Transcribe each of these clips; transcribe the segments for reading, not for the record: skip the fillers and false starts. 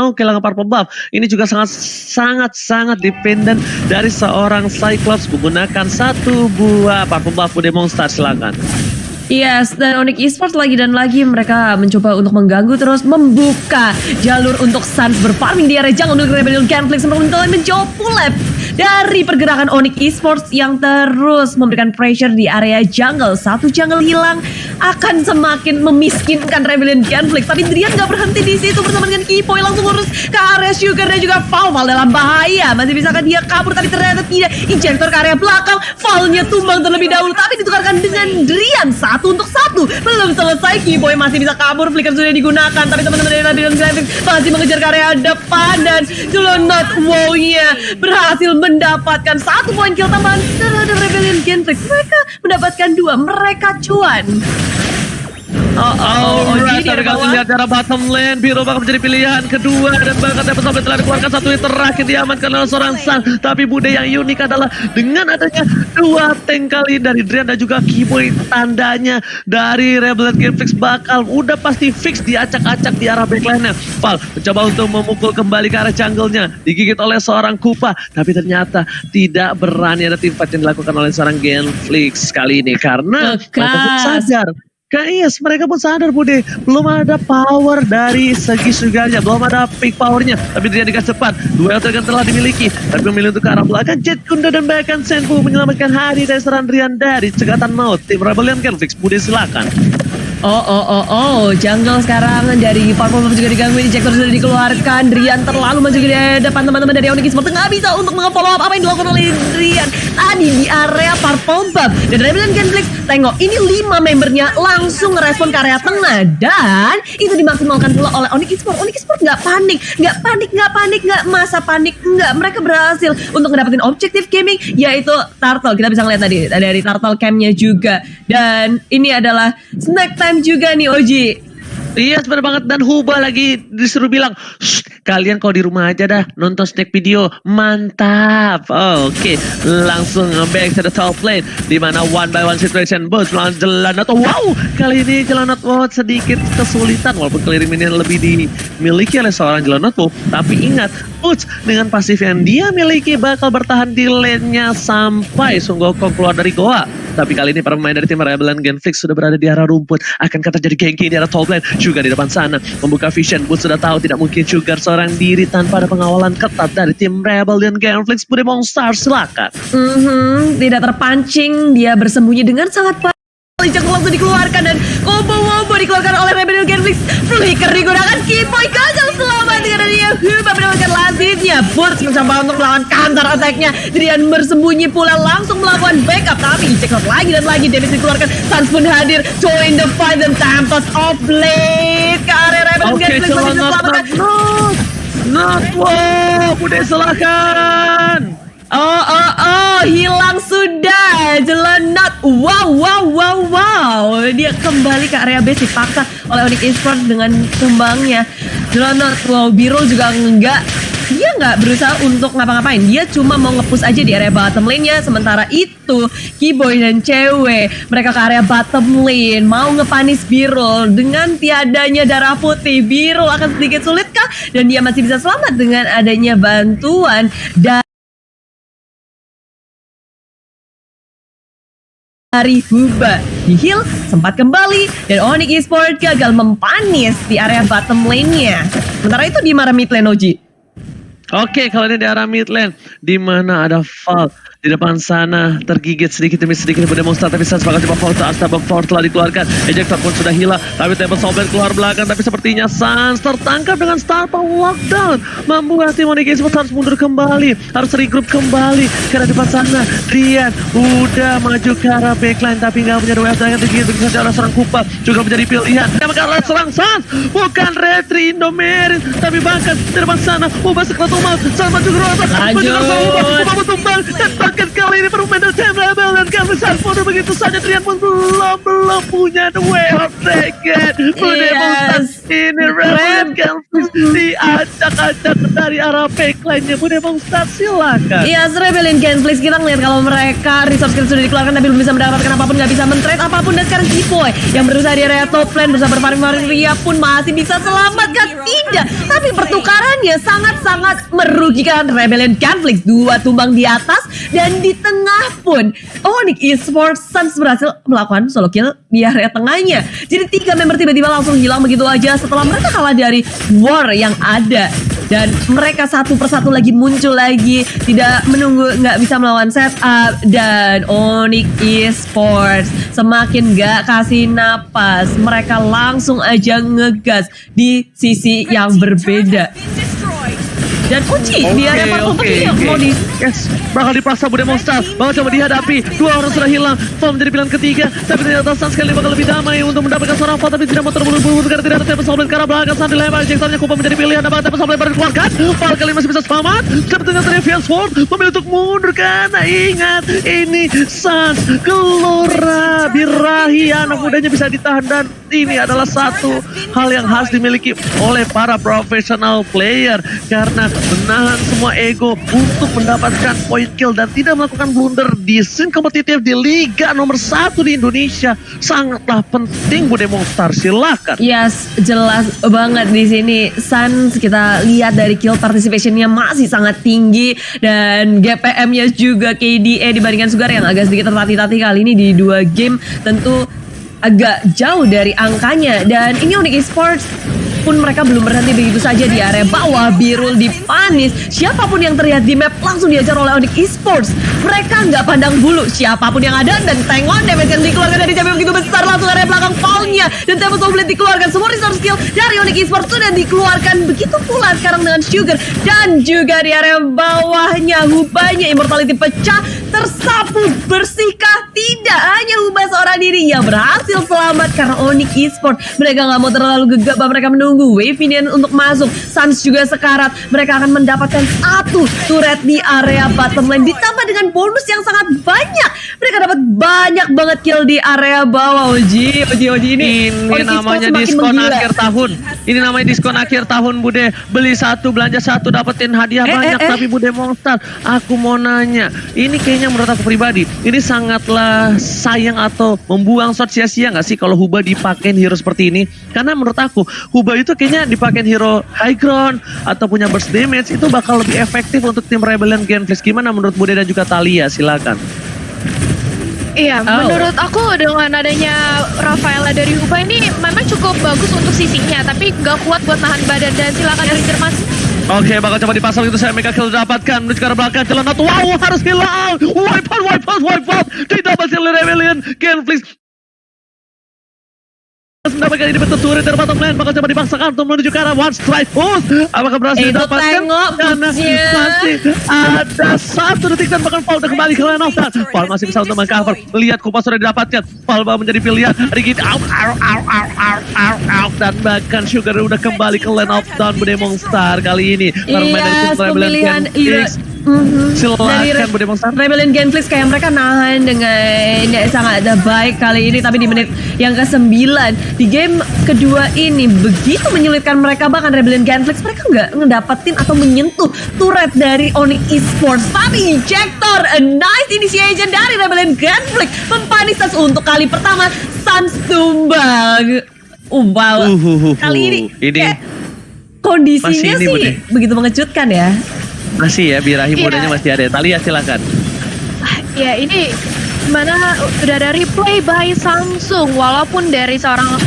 mau kehilangan purple buff. Ini juga sangat dependent dari seorang Cyclops menggunakan satu buah purple buff Bude Monster. Silakan. Yes, dan Onyx Esports lagi dan lagi mereka mencoba untuk mengganggu terus membuka jalur untuk Suns berfarming di area jungle untuk Rebellion Conflict untuk menjauh pull-up dari pergerakan Onyx Esports yang terus memberikan pressure di area jungle. Satu jungle hilang akan semakin memiskinkan Rebellion Conflict, tapi Drian gak berhenti di situ bersama dengan Kipoy langsung urus ke area Sugar dan juga Val dalam bahaya. Masih bisakah dia kabur tapi ternyata tidak. Injektor ke area belakang, Valnya tumbang terlebih dahulu tapi ditukarkan dengan Drian. 1 untuk 1 belum selesai. Kipoy masih bisa kabur, flicker sudah digunakan tapi teman-teman dari Rebellion Conflict masih mengejar ke area depan dan Jelonot wow-nya berhasil mendapatkan 1 poin kill tambahan terhadap Rebellion Conflict. Mereka mendapatkan 2, mereka cuan. Alright, kita lihat cara bottom lane. Biro bakal menjadi pilihan kedua dan bahkan Tempest sampai telah dikeluarkan satu yang terakhir diamankan oleh seorang Sun. Tapi Bude yang unik adalah dengan adanya 2 tank kali dari Drian dan juga Kiboy, tandanya dari Rebellion Conflict bakal udah pasti fix diacak-acak di arah backline-nya. Val mencoba untuk memukul kembali ke arah jungle-nya, digigit oleh seorang Kupa, tapi ternyata tidak berani ada team fight yang dilakukan oleh seorang Genflix kali ini karena mereka pun sadar. Yes, mereka pun sadar Bude, belum ada power dari segi Sugarnya, belum ada peak powernya. Tapi dia dikasih cepat, 2 elter telah dimiliki. Tapi memilih untuk ke arah belakang, Jet Kunda dan bahkan Senpu menyelamatkan hari dari serangan Drian dari cegatan maut. Tim Rebellion Conflict, Bude silakan. Jungle sekarang dari Purple Buff juga diganggu. Injektor sudah dikeluarkan. Drian terlalu maju di depan teman-teman dari Onyx Esports. Nggak bisa untuk menge-follow up apa yang dilakukan oleh Drian tadi di area Purple Buff. Dan Rebellion Conflict, tengok ini 5 membernya langsung ngerespon ke area tengah. Dan itu dimaksimalkan pula oleh Onyx Esports. Onyx Esports nggak masa panik. Mereka berhasil untuk mendapatkan objektif gaming, yaitu Turtle. Kita bisa ngeliat tadi dari Turtle Camp-nya juga. Dan ini adalah snack time juga nih Oji. Iya benar banget, dan Huba lagi disuruh bilang, kalian kalau di rumah aja dah nonton snack video, mantap. Oke. Langsung back to the top lane di mana 1 by 1 situation bos melawan Jelonot. Wow, kali ini Jelonot sedikit kesulitan walaupun clearing minion lebih dimiliki oleh seorang Jelonot. Tapi ingat, Uts dengan pasif yang dia miliki bakal bertahan di lane-nya sampai Sun Gokong keluar dari goa. Tapi kali ini para pemain dari tim Rebellion Conflict sudah berada di arah rumput. Akankah terjadi ganking di arah top lane? Juga di depan sana membuka vision. Boots sudah tahu tidak mungkin Sugar seorang diri tanpa ada pengawalan ketat dari tim Rebellion Conflict. Bude Monster silakan. Tidak terpancing, dia bersembunyi dengan sangat baik. Injektor langsung dikeluarkan dan combo wombo dikeluarkan oleh Rebellion Conflict. Flicker digunakan, Kipoy gagal selamat dengan adanya Huba mendapatkan lazimnya. Burst mencoba untuk melawan counter attack-nya. Drian bersembunyi pula langsung melakukan backup, tapi injektor lagi dan lagi damage dikeluarkan. Suns pun hadir, join the fight dan Tempest of Blade ke area Rebellion Conflict masih diselamatkan. Wow, Bude silakan. Hilang sudah Jelonot. Wow. Dia kembali ke area base dipaksa oleh Onyx Esports dengan kembangnya. Jelonot, Biro juga dia nggak berusaha untuk ngapa-ngapain. Dia cuma mau nge-push aja di area bottom lane-nya. Sementara itu, Kiboy dan cewek mereka ke area bottom lane mau ngepanis Biro. Dengan tiadanya darah putih, Biro akan sedikit sulit kah? Dan dia masih bisa selamat dengan adanya bantuan dari Huba. Di heal sempat kembali dan Onyx Esports gagal mempanis di area bottom lane-nya. Sementara itu di mana mid lane Oji? Oke, kalau ini di arah mid lane di mana ada Val di depan sana tergigit sedikit demi sedikit Bude Monster, tapi saya sepakat coba Force Astaba Force telah dikeluarkan. Ejector pun sudah hilang, tapi Tempest Sombert keluar belakang, tapi sepertinya Suns tertangkap dengan Star Power Lockdown, membuat tim Onyx Esports harus mundur kembali, harus regroup kembali karena depan sana Drian udah maju ke arah backline tapi nggak punya dua yang tergigit saja oleh seorang Kupa juga menjadi pilihan. Karena serang Suns bukan Retri Indomerit, tapi bahkan di depan sana Uba sekretu maut sama juga Uba tumbang dan bahkan kali ini permain dari tim Rebellion Conflict Suns mundur begitu saja. Drian pun belum punya the way of dragon. Ini Rebellion Genflix diacak-acak dari arah backline-nya Bude Monster, silakan. Iya, Rebellion Genflix kita ngeliat kalau mereka resource skill sudah dikeluarkan tapi belum bisa mendapatkan apapun, nggak bisa men-trade apapun. Dan sekarang G-Boy yang berusaha di area top lane, berusaha berfarming, Ria pun masih bisa selamatkan. Tidak, tapi pertukarannya sangat-sangat merugikan Rebellion Genflix. 2 tumbang di atas dan di tengah pun Onyx Esports Suns berhasil melakukan solo kill di area tengahnya. Jadi 3 member tiba-tiba langsung hilang begitu aja setelah mereka kalah dari war yang ada. Dan mereka satu persatu lagi muncul lagi, tidak menunggu, nggak bisa melawan setup. Dan Onyx Esports semakin nggak kasih napas, mereka langsung aja ngegas di sisi yang berbeda. Dan Uci di area parkour mau di yes, bakal dipaksa Bude Monster, bakal coba dihadapi. 2 orang sudah hilang, Fall menjadi pilihan ketiga. Tapi ternyata Sun sekali bakal lebih damai untuk mendapatkan seorang Fall, tapi tidak mau terburu-buru karena tidak ada Tempest Soul ke arah belakang. Sun dilempar, Jacksonnya Kupa menjadi pilihan. Apakah Tempest Soul baru dikeluarkan? Fall kali masih bisa selamat. Tapi ternyata Fierce Sword memilih untuk mundur karena ingat ini Sun Gelora birahi, anak mudanya bisa ditahan. Dan ini adalah satu hal yang harus dimiliki oleh para professional player karena menahan semua ego untuk mendapatkan point kill dan tidak melakukan blunder di scene kompetitif di Liga nomor 1 di Indonesia sangatlah penting. Bude Monster, silakan. Yes, jelas banget di sini. Suns kita lihat dari kill participationnya masih sangat tinggi dan GPM-nya juga KDA dibandingkan Sugar yang agak sedikit tertatih-tatih kali ini di 2 game tentu agak jauh dari angkanya. Dan ini Onyx Esports pun mereka belum berhenti begitu saja di area bawah. Birul dipanis, siapapun yang terlihat di map langsung diajar oleh Onyx Esports. Mereka nggak pandang bulu siapapun yang ada dan tengok damage yang dikeluarkan dari champion begitu besar langsung area belakang Paulnya dan Tempest Soul dikeluarkan. Semua resource skill dari Onyx Esports sudah dikeluarkan, begitu pula sekarang dengan Sugar dan juga di area bawahnya Hubanya Immortality pecah, tersapu bersihkah? Tidak, hanya Huba seorang diri yang berhasil selamat karena Onyx Esports mereka nggak mau terlalu gegabah, mereka menunggu wave ini untuk masuk. Suns juga sekarat, mereka akan mendapatkan 1 turret di area bottom lane ditambah dengan bonus yang sangat banyak. Mereka dapat banyak banget kill di area bawah. Oji ini namanya diskon akhir tahun. Ini namanya diskon akhir tahun Bude. Beli 1 belanja 1 dapetin hadiah banyak. Tapi Bude Monster, aku mau nanya, ini kayaknya menurut aku pribadi ini sangatlah sayang atau membuang shot sia-sia nggak sih kalau Huba dipakein hero seperti ini? Karena menurut aku Huba itu kayaknya dipakein hero high ground atau punya burst damage itu bakal lebih efektif untuk tim Rebellion Genflix. Gimana menurut Bude dan juga Thalia? Silakan. Iya, menurut aku dengan adanya Rafaela dari Huba ini memang cukup bagus untuk sisinya, tapi nggak kuat buat nahan badan. Dan silakan Ranger Mas. Oke, bakal coba dipasang itu saya mega kill dapatkan menuju ke arah belakang. Jalan satu, wow, harus hilang. Wipe out. Tidak berhasil oleh Rebellion Genflix. Mendapatkan ini betul turun dari bottom lane, bakal coba dipaksakan untuk menuju ke arah one strike push. Apakah berhasil didapatkan? Karena masih ada 1 detik dan bahkan Paul udah kembali ke lane of dan Paul masih bisa untuk mengcover. Lihat Kupas sudah didapatkan, Paul menjadi pilihan. Rigid out dan bahkan Sugar udah kembali ke lane of down. Bude Monster kali ini bermain dari tim Rebellion Genflix. Silakan Bude Monster. Rebellion Genflix kayak mereka nahan dengan sangat baik kali ini, tapi di menit yang ke-9 di game kedua ini begitu menyulitkan mereka. Bahkan Rebellion Genflix mereka nggak ngedapetin atau menyentuh turret dari Onyx Esports. Tapi Ejector, a nice initiation dari Rebellion Genflix mempanis Suns untuk kali pertama. Suns tumbang. Wow, kali ini kondisinya sih begitu mengejutkan ya. Masih ya, birahi mudanya masih ada. Thalia silakan. Ya ini mana udah ada replay by Samsung, walaupun dari seorang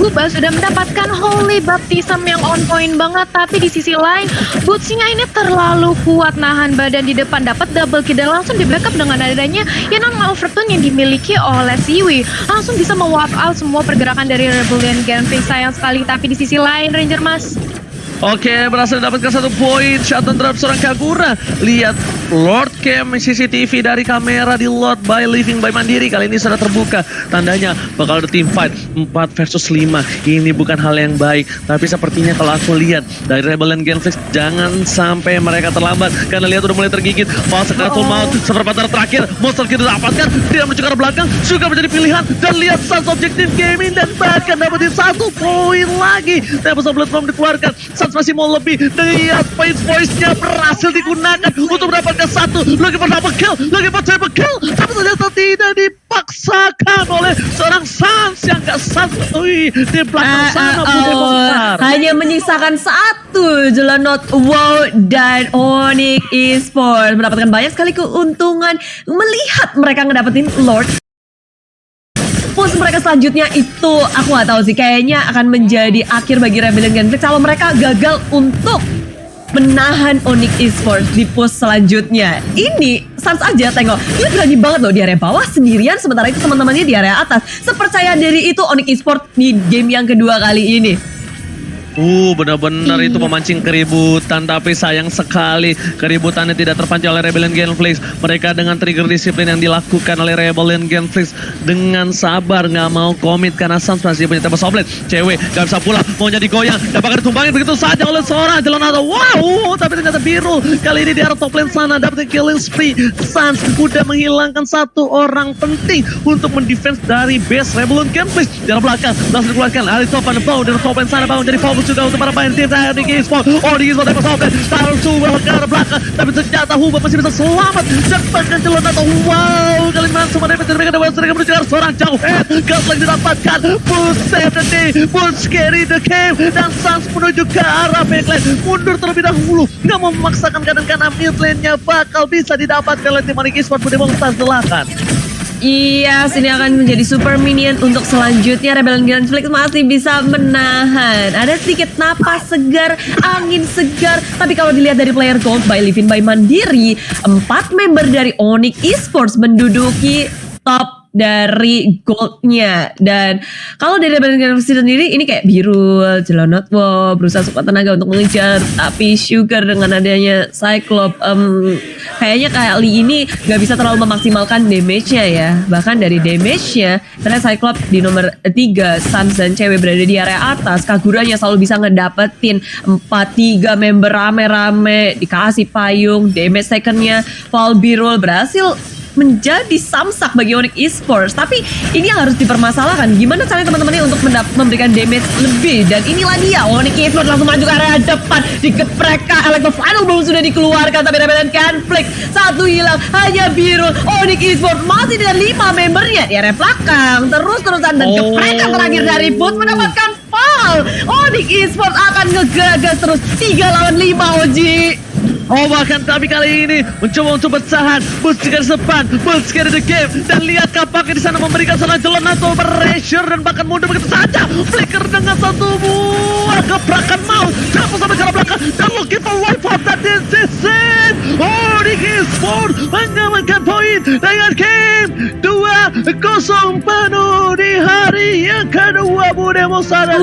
Huba sudah mendapatkan Holy Baptism yang on point banget, tapi di sisi lain Bootsnya ini terlalu kuat nahan badan di depan, dapat double kill dan langsung di backup dengan adanya nama Overtune yang dimiliki oleh Siwi, langsung bisa me-wipe out semua pergerakan dari Rebellion Genflix. Sayang sekali, tapi di sisi lain Ranger Mas. Oke, berhasil mendapatkan 1 poin. Shutdown terhadap seorang Kagura. Lihat Lord Cam CCTV dari kamera di Lord by Living by Mandiri. Kali ini sudah terbuka. Tandanya bakal ada team fight 4 versus 5. Ini bukan hal yang baik. Tapi sepertinya kalau aku lihat dari Rebel dan Genflix, jangan sampai mereka terlambat. Karena lihat udah mulai tergigit. Fase Kratul Maut. Seperempat terakhir. Monster kita dapatkan. Dia menuju ke arah belakang. Juga menjadi pilihan. Dan lihat Sans Objective Gaming. Dan bahkan dapetin 1 poin lagi. Tempest of Blood belum dikeluarkan. Sans masih mau lebih. Lihat voice-nya berhasil digunakan untuk mendapatkan 1. Lagi for double kill. Lagi for triple kill. Tapi ternyata tidak dipaksakan oleh seorang Sans yang gak santuy di belakang sana. Hanya menyisakan 1. Jelonot WoW dan Onyx Esports mendapatkan banyak sekali keuntungan melihat mereka ngedapetin Lord. Push mereka selanjutnya itu aku nggak tahu sih, kayaknya akan menjadi akhir bagi Rebellion Genflix kalau mereka gagal untuk menahan Onyx Esports di push selanjutnya. Ini Sans aja tengok, dia berani banget loh di area bawah sendirian, sementara itu teman-temannya di area atas. Sepercaya diri itu Onyx Esports di game yang kedua kali ini. Benar-benar itu memancing keributan, tapi sayang sekali keributannya tidak terpancing oleh Rebellion Genflix. Mereka dengan trigger disiplin yang dilakukan oleh Rebellion Genflix dengan sabar, nggak mau komit karena Sans masih punya Tempest of Blade. Cewek nggak bisa pulang, maunya digoyang, dapat ditumbangin begitu saja oleh seorang Jelonado. Wow, tapi ternyata biru kali ini di arah top lane sana dapat killing spree. Sans udah menghilangkan 1 orang penting untuk mendefense dari base Rebellion Genflix. Di arah belakang langsung dikeluarkan Ali Topan dari top lane sana, bangun jadi fokus juga untuk para pemain tim Onyx Esports. Onyx Esports Tempest of Blade taruh coba ke arah belakang, tapi ternyata Huba masih bisa selamat dan bahkan Jelonado. Wow, kali ini semua damage mereka dapat mereka menuju ke arah seorang jauh. Gas lagi didapatkan, push save the day, push carry the game, dan Sans menuju ke arah backline, mundur terlebih dahulu, nggak mau memaksakan keadaan karena mid lane-nya bakal bisa didapatkan oleh tim Onyx Esports. Berdemokrasi silakan. Iya, sini akan menjadi super minion untuk selanjutnya. Rebellion Genflix masih bisa menahan. Ada sedikit napas segar, angin segar. Tapi kalau dilihat dari player gold by Living by Mandiri, 4 member dari Onyx Esports menduduki top dari goldnya. Dan kalau dari Rebellion Genflix sendiri ini kayak biru, Jelonot wow, berusaha sekuat tenaga untuk mengejar, tapi Sugar dengan adanya Cyclops kayaknya kali ini gak bisa terlalu memaksimalkan damage-nya ya. Bahkan dari damage-nya karena Cyclops di nomor 3, Sans dan cewek berada di area atas, Kaguranya selalu bisa ngedapetin 4-3 member rame-rame, dikasih payung, damage second-nya Fall Birul berhasil menjadi samsak bagi Onyx Esports. Tapi ini yang harus dipermasalahkan, gimana caranya teman-temannya untuk memberikan damage lebih. Dan inilah dia Onyx Esports langsung maju ke area depan, digeprek. Electro Final belum sudah dikeluarkan, tapi Rebellion Genflix 1 hilang, hanya biru. Onyx Esports masih dengan 5 membernya di area belakang, terus-terusan dan geprekan terakhir dari Boots mendapatkan fall. Onyx Esports akan ngegagas terus 3 lawan 5 Oji. Bahkan tapi kali ini mencoba untuk bertahan, Boots juga di depan, Boots carry the game, dan lihat kapaknya di sana memberikan seorang Jelonado pressure dan bahkan mundur begitu saja. Flicker dengan 1 buah gebrakan maut, jatuh sampai ke arah belakang dan looking for wipe out that decision. Onyx Esports mengamankan poin dengan game 2-0 penuh di hari yang kedua. Bude Mosara